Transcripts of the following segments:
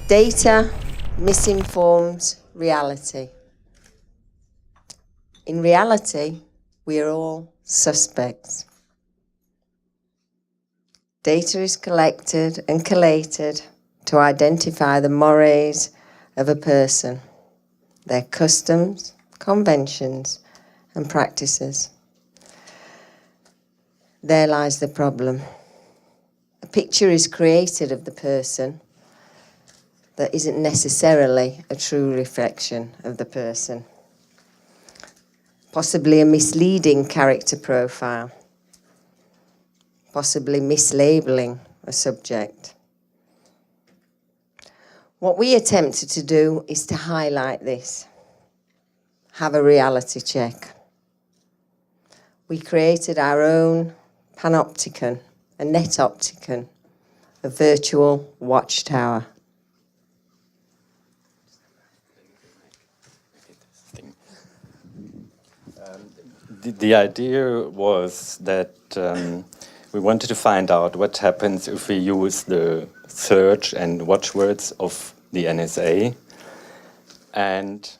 Data misinforms reality. In reality, we are all suspects. Data is collected and collated to identify the mores of a person, their customs, conventions, and practices. There lies the problem. A picture is created of the person that isn't necessarily a true reflection of the person. Possibly a misleading character profile. Possibly mislabeling a subject. What we attempted to do is to highlight this. Have a reality check. We created our own panopticon, a netopticon, a virtual watchtower. The idea was that we wanted to find out what happens if we use the search and watchwords of the NSA. And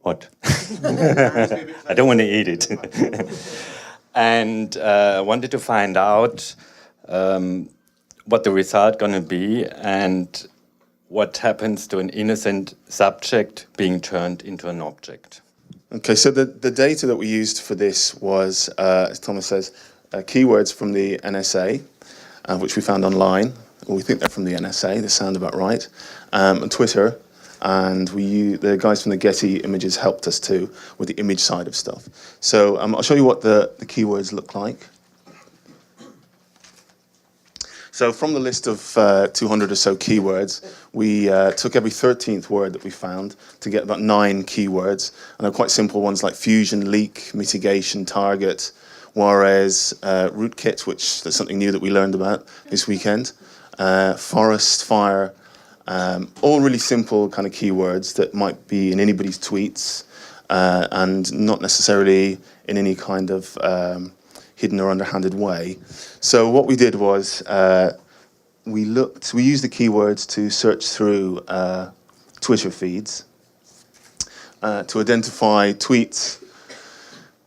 what? I don't want to eat it. And wanted to find out what the result going to be and what happens to an innocent subject being turned into an object. Okay, so the data that we used for this was, as Thomas says, keywords from the NSA, which we found online. Well, we think they're from the NSA, they sound about right, and Twitter, and the guys from the Getty Images helped us too with the image side of stuff. So I'll show you what the keywords look like. So from the list of 200 or so keywords, we took every 13th word that we found to get about 9 keywords. And they're quite simple ones like fusion, leak, mitigation, target, Juarez, rootkit, which that's something new that we learned about this weekend, forest, fire, all really simple kind of keywords that might be in anybody's tweets and not necessarily in any kind of hidden or underhanded way. So what we did was we used the keywords to search through Twitter feeds to identify tweets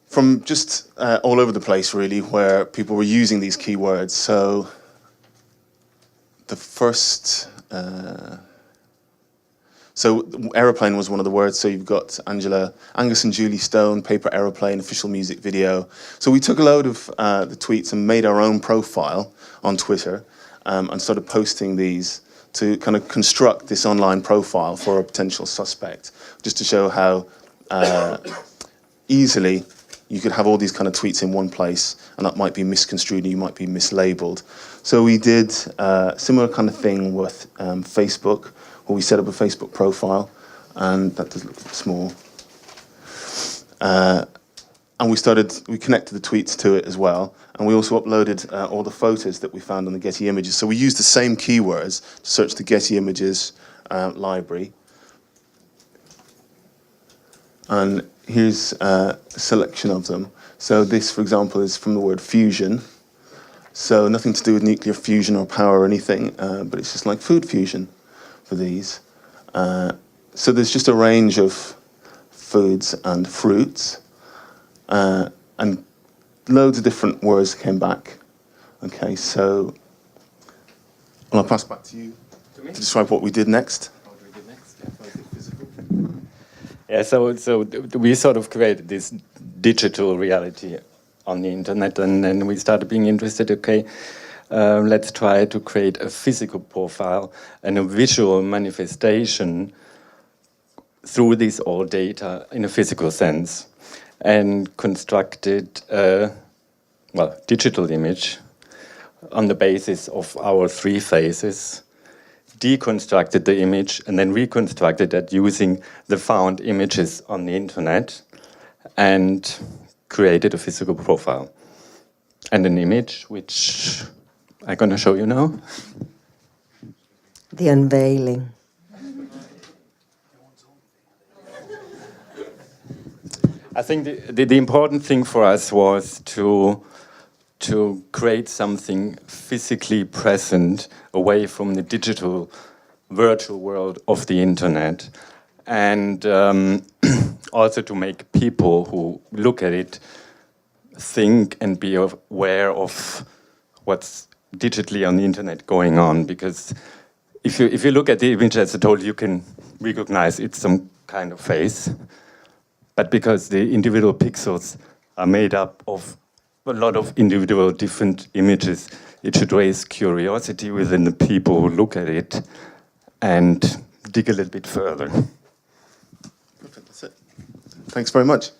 from just all over the place, really, where people were using these keywords. So the first, so aeroplane was one of the words. So you've got Angus and Julie Stone, paper aeroplane, official music video. So we took a load of the tweets and made our own profile on Twitter and started posting these to kind of construct this online profile for a potential suspect, just to show how easily you could have all these kind of tweets in one place and that might be misconstrued and you might be mislabeled. So we did a similar kind of thing with Facebook, where we set up a Facebook profile, and that does look small. And we connected the tweets to it as well, and we also uploaded all the photos that we found on the Getty Images. So we used the same keywords to search the Getty Images library. And here's a selection of them. So this, for example, is from the word fusion. So nothing to do with nuclear fusion or power or anything, but it's just like food fusion for these. So there's just a range of foods and fruits, and loads of different words came back. Okay, so I'll pass back to you to describe what we did next. What we did next? Yeah, so we sort of created this digital reality on the internet, and then we started being interested, okay, let's try to create a physical profile and a visual manifestation through this all data in a physical sense, and constructed a digital image on the basis of our 3 phases, deconstructed the image and then reconstructed that using the found images on the internet, and created a physical profile and an image which I'm going to show you now. The unveiling. I think the important thing for us was to create something physically present away from the digital virtual world of the internet, and also to make people who look at it think and be aware of what's digitally on the internet going on. Because if you look at the image as a whole, you can recognize it's some kind of face. But because the individual pixels are made up of a lot of individual different images, it should raise curiosity within the people who look at it and dig a little bit further. Perfect, that's it. Thanks very much.